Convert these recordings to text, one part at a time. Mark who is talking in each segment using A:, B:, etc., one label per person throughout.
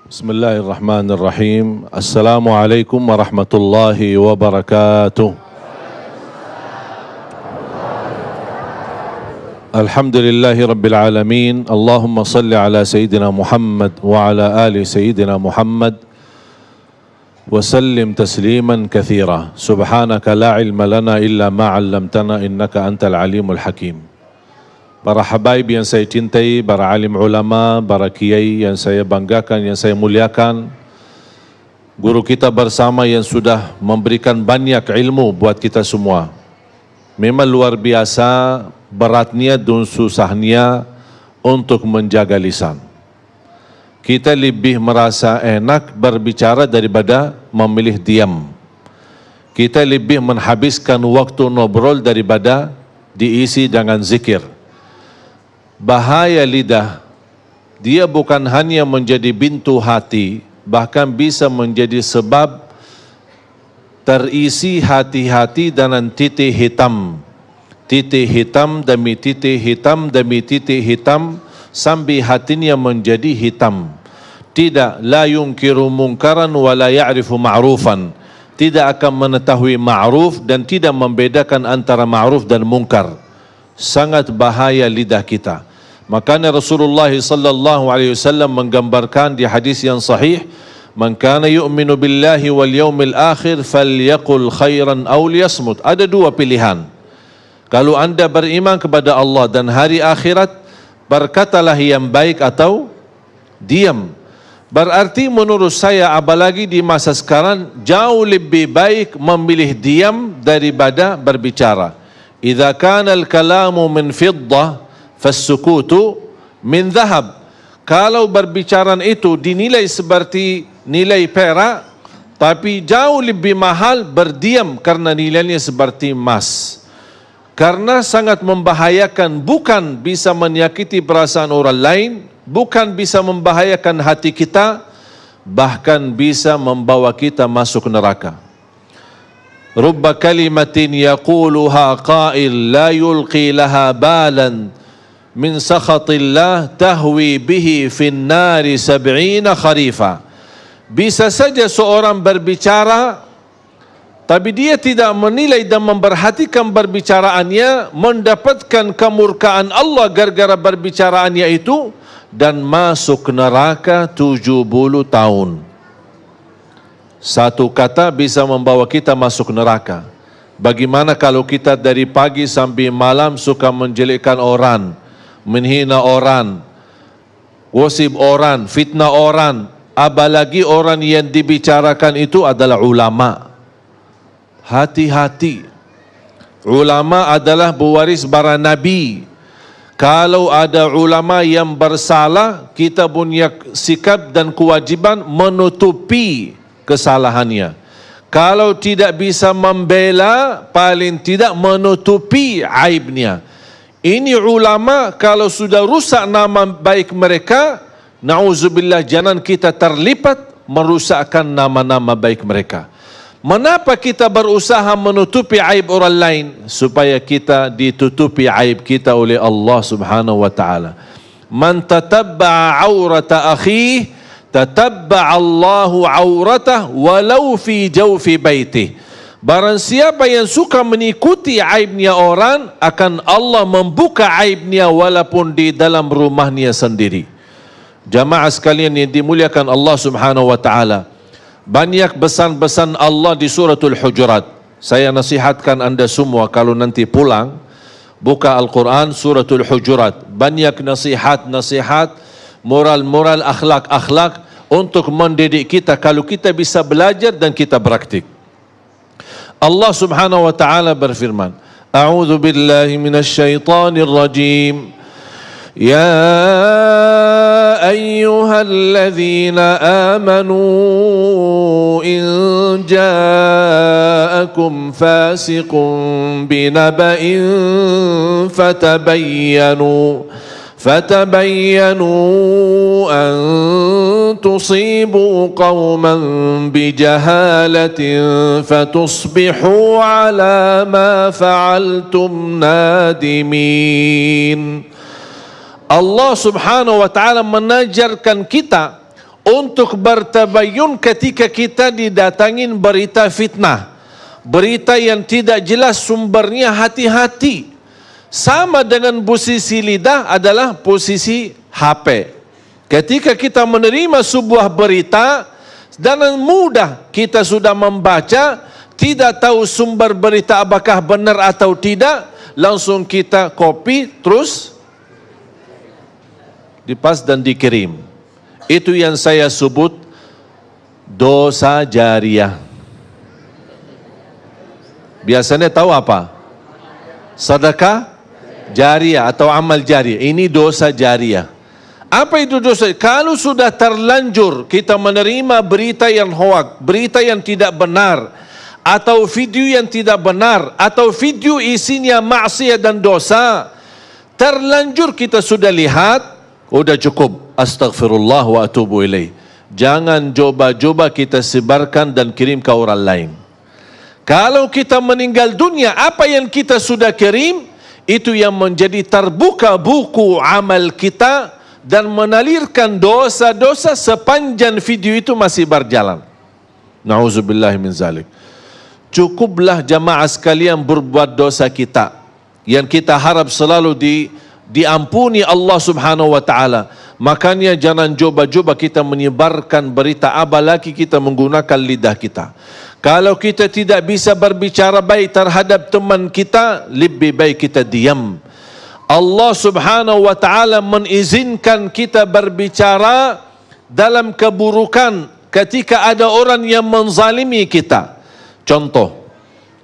A: Bismillahirrahmanirrahim. Assalamualaikum warahmatullahi wabarakatuh. Alhamdulillahi rabbil alamin. Allahumma salli ala Sayyidina Muhammad wa ala ali Sayyidina Muhammad wa sallim tasliman kathira. Subhanaka la ilma lana illa ma 'allamtana innaka antal alimul hakim. Para habaib yang saya cintai, para alim ulama, para kiai yang saya banggakan, yang saya muliakan, guru kita bersama yang sudah memberikan banyak ilmu buat kita semua. Memang luar biasa beratnya dan susahnya untuk menjaga lisan. Kita lebih merasa enak berbicara daripada memilih diam. Kita lebih menghabiskan waktu ngobrol daripada diisi dengan zikir. Bahaya lidah, dia bukan hanya menjadi pintu hati, bahkan bisa menjadi sebab terisi hati-hati dengan titik hitam. Titik hitam demi titik hitam demi titik hitam sampai hatinya menjadi hitam. Tidak, la yunkiru munkaran wa la ya'rifu ma'rufan. Tidak akan mengetahui ma'ruf dan tidak membedakan antara ma'ruf dan munkar. Sangat bahaya lidah kita. Makanya Rasulullah sallallahu alaihi wasallam menggambarkan di hadis yang sahih, "Man kana yu'minu billahi wal yawmil akhir falyaqul khairan aw liyasmut." Ada dua pilihan. Kalau anda beriman kepada Allah dan hari akhirat, berkatalah yang baik atau diam. Berarti menurut saya, apalagi di masa sekarang, jauh lebih baik memilih diam daripada berbicara. Idza kana al-kalamu min fiddah fassukutu min dhahab. Kalau berbicara itu dinilai seperti nilai perak, tapi jauh lebih mahal berdiam karena nilainya seperti emas. Karena sangat membahayakan, bukan bisa menyakiti perasaan orang lain, bukan bisa membahayakan hati kita, bahkan bisa membawa kita masuk neraka. Rubba kalimatin yaquluha qail la yulqi laha balan min sakhatillah tahwi bihi fin nari 70 kharifa. Bisa saja seorang berbicara tapi dia tidak menilai dan memperhatikan perbicaraannya, mendapatkan kemurkaan Allah gara-gara perbicaraannya itu dan masuk neraka 70 tahun. Satu kata bisa membawa kita masuk neraka. Bagaimana kalau kita dari pagi sampai malam suka menjelekkan orang, menghina orang, gosip orang, fitnah orang, apalagi orang yang dibicarakan itu adalah ulama. Hati-hati. Ulama adalah pewaris para nabi. Kalau ada ulama yang bersalah, kita punya sikap dan kewajiban menutupi kesalahannya. Kalau tidak bisa membela, paling tidak menutupi aibnya. Ini ulama kalau sudah rusak nama baik mereka, na'udzubillah, jangan kita terlibat merusakkan nama-nama baik mereka. Mengapa kita berusaha menutupi aib orang lain? Supaya kita ditutupi aib kita oleh Allah subhanahu wa ta'ala. Man tatabba'a awrata akhihi tatabba'a Allahu awratah walau fi jawfi baitih. Barang siapa yang suka mengikuti aibnya orang, akan Allah membuka aibnya walaupun di dalam rumahnya sendiri. Jamaah sekalian yang dimuliakan Allah subhanahu wa ta'ala, banyak pesan-pesan Allah di suratul Hujurat. Saya nasihatkan anda semua kalau nanti pulang, buka Al-Quran suratul Hujurat. Banyak nasihat-nasihat, moral-moral, akhlak-akhlak untuk mendidik kita kalau kita bisa belajar dan kita praktik. Allah subhanahu wa ta'ala berfirman, A'udzu billahi minasyaitonir rajim. يا أيها الذين آمنوا إن جاءكم فاسق بنبأ فتبينوا أن تصيبوا قوما بجهالة فتصبحوا على ما فعلتم نادمين. Allah subhanahu wa ta'ala mengajarkan kita untuk bertabayun ketika kita didatangin berita fitnah, berita yang tidak jelas sumbernya, hati-hati. Sama dengan posisi lidah adalah posisi HP. Ketika kita menerima sebuah berita, dengan mudah kita sudah membaca, tidak tahu sumber berita apakah benar atau tidak, langsung kita copy, terus dipas dan dikirim. Itu yang saya sebut dosa jariah. Biasanya tahu apa? Sedekah jariah atau amal jariah. Ini dosa jariah. Apa itu dosa? Kalau sudah terlanjur kita menerima berita yang hoak, berita yang tidak benar, atau video yang tidak benar, atau video isinya maksiat dan dosa, terlanjur kita sudah lihat, udah cukup, astaghfirullah wa atubu ilaih. Jangan coba-coba kita sebarkan dan kirim ke orang lain. Kalau kita meninggal dunia, apa yang kita sudah kirim, itu yang menjadi terbuka buku amal kita dan menalirkan dosa-dosa sepanjang video itu masih berjalan. Na'udzubillah min zalik. Cukuplah jamaah sekalian berbuat dosa kita, yang kita harap selalu diampuni Allah subhanahu wa ta'ala. Makanya jangan coba-coba kita menyebarkan berita, apalagi kita menggunakan lidah kita. Kalau kita tidak bisa berbicara baik terhadap teman kita, lebih baik kita diam. Allah subhanahu wa ta'ala mengizinkan kita berbicara dalam keburukan ketika ada orang yang menzalimi kita. Contoh,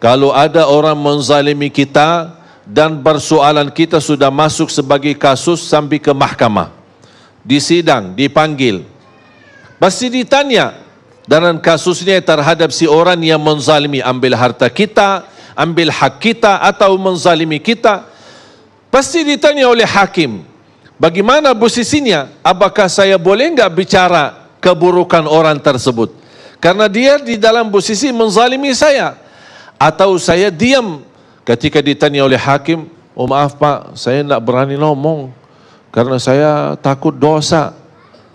A: kalau ada orang menzalimi kita dan persoalan kita sudah masuk sebagai kasus sampai ke mahkamah, di sidang, dipanggil, pasti ditanya dalam kasusnya terhadap si orang yang menzalimi, ambil harta kita, ambil hak kita, atau menzalimi kita. Pasti ditanya oleh hakim, bagaimana posisinya? Apakah saya boleh enggak bicara keburukan orang tersebut? Karena dia di dalam posisi menzalimi saya. Atau saya diam ketika ditanya oleh hakim, oh maaf pak, saya enggak berani ngomong karena saya takut dosa.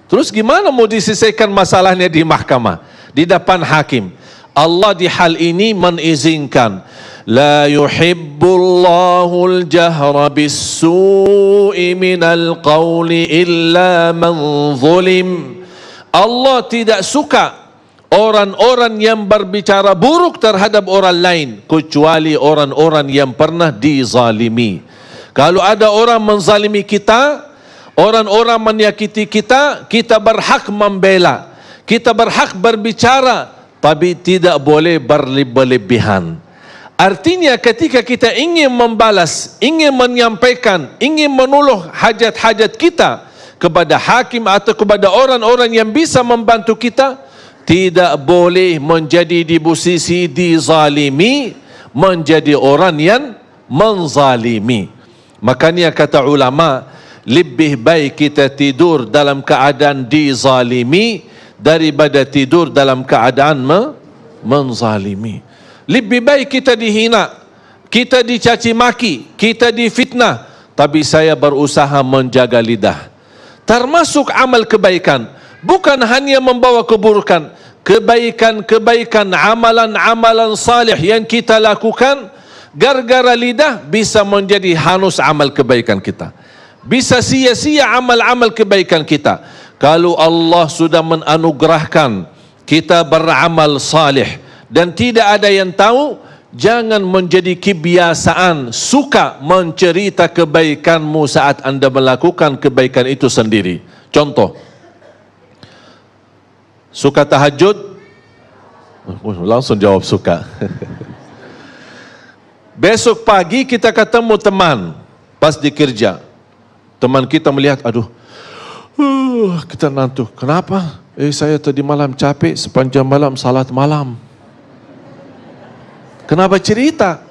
A: Terus gimana mau diselesaikan masalahnya di mahkamah, di depan hakim? Allah di hal ini mengizinkan. La yuhibbullahul jahra bis-su'i minal qawli illa man zulim. Allah tidak suka orang-orang yang berbicara buruk terhadap orang lain, kecuali orang-orang yang pernah dizalimi. Kalau ada orang menzalimi kita, orang-orang menyakiti kita, kita berhak membela, kita berhak berbicara, tapi tidak boleh berlebihan. Artinya ketika kita ingin membalas, ingin menyampaikan, ingin menolong hajat-hajat kita kepada hakim atau kepada orang-orang yang bisa membantu kita, tidak boleh menjadi di posisi dizalimi, menjadi orang yang menzalimi. Makanya kata ulama, lebih baik kita tidur dalam keadaan dizalimi daripada tidur dalam keadaan menzalimi. Lebih baik kita dihina, kita dicaci maki, kita difitnah, tapi saya berusaha menjaga lidah. Termasuk amal kebaikan, bukan hanya membawa keburukan, kebaikan-kebaikan, amalan-amalan salih yang kita lakukan, gara-gara lidah bisa menjadi hanus amal kebaikan kita. Bisa sia-sia amal-amal kebaikan kita. Kalau Allah sudah menanugerahkan kita beramal salih dan tidak ada yang tahu, jangan menjadi kebiasaan suka mencerita kebaikanmu saat anda melakukan kebaikan itu sendiri. Contoh, suka tahajud? Langsung jawab suka. Besok pagi kita ketemu teman pas di kerja, teman kita melihat, aduh, kita ngantuk. Kenapa? Saya tadi malam capek, sepanjang malam salat malam. Kenapa cerita?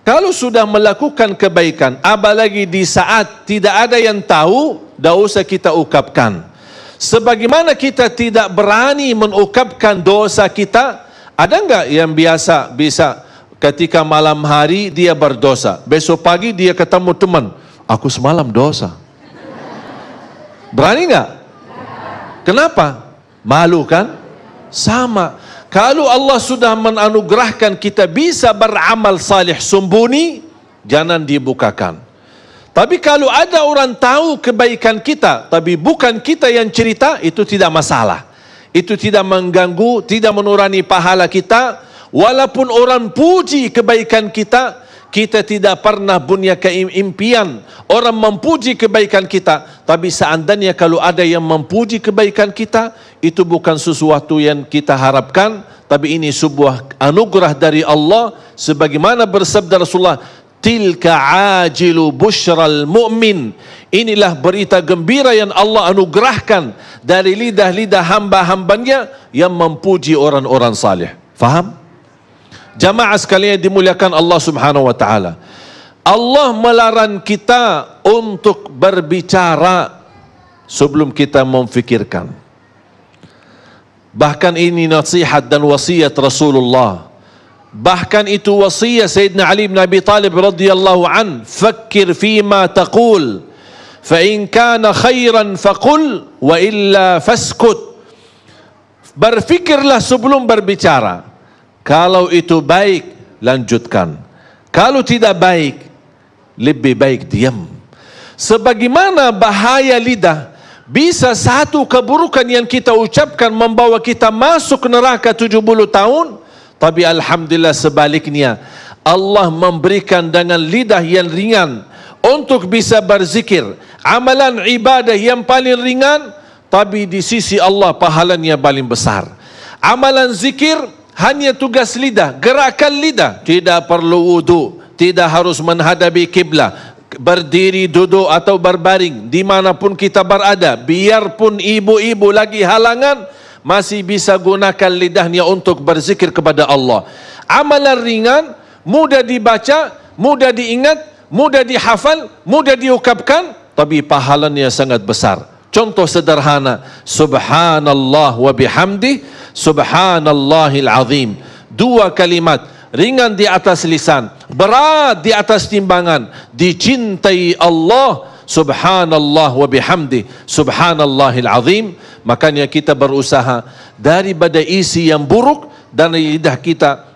A: Kalau sudah melakukan kebaikan, apalagi di saat tidak ada yang tahu, tidak usah kita ungkapkan. Sebagaimana kita tidak berani mengungkapkan dosa kita, ada enggak yang biasa bisa ketika malam hari dia berdosa, besok pagi dia ketemu teman, aku semalam dosa. Berani enggak? Kenapa? Malu kan? Sama. Kalau Allah sudah menanugerahkan kita bisa beramal salih sembunyi, jangan dibukakan. Tapi kalau ada orang tahu kebaikan kita, tapi bukan kita yang cerita, itu tidak masalah. Itu tidak mengganggu, tidak menurani pahala kita. Walaupun orang puji kebaikan kita, kita tidak pernah punya keimpian orang memuji kebaikan kita. Tapi seandainya kalau ada yang memuji kebaikan kita, itu bukan sesuatu yang kita harapkan, tapi ini sebuah anugerah dari Allah. Sebagaimana bersabda Rasulullah, tilka ajilu busyral mu'min, inilah berita gembira yang Allah anugerahkan dari lidah-lidah hamba-hambanya yang memuji orang-orang salih. Faham? Jamaah sekalian dimuliakan Allah Subhanahu wa taala. Allah melarang kita untuk berbicara sebelum kita memfikirkan. Bahkan ini nasihat dan wasiat Rasulullah. Bahkan itu wasiat Sayyidina Ali bin Abi Talib radhiyallahu an, "Fakkir fima taqul, fa in kana khairan faqul wa illa faskut." Berfikirlah sebelum berbicara. Kalau itu baik, lanjutkan. Kalau tidak baik, lebih baik diam. Sebagaimana bahaya lidah, bisa satu keburukan yang kita ucapkan membawa kita masuk neraka 70 tahun. Tapi alhamdulillah sebaliknya, Allah memberikan dengan lidah yang ringan untuk bisa berzikir, amalan ibadah yang paling ringan, tapi di sisi Allah pahalanya paling besar. Amalan zikir hanya tugas lidah, gerakan lidah, tidak perlu wudu, tidak harus menghadapi kiblat, berdiri, duduk atau berbaring, dimanapun kita berada, biarpun ibu-ibu lagi halangan, masih bisa gunakan lidahnya untuk berzikir kepada Allah. Amalan ringan, mudah dibaca, mudah diingat, mudah dihafal, mudah diucapkan, tapi pahalanya sangat besar. Contoh sederhana, subhanallah wa bihamdi, subhanallahil azim. Dua kalimat, ringan di atas lisan, berat di atas timbangan, dicintai Allah, subhanallah wa bihamdi, subhanallahil azim. Makanya kita berusaha daripada isi yang buruk dan lidah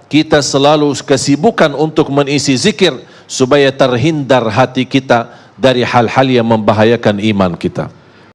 A: kita selalu kesibukan untuk mengisi zikir supaya terhindar hati kita dari hal-hal yang membahayakan iman kita.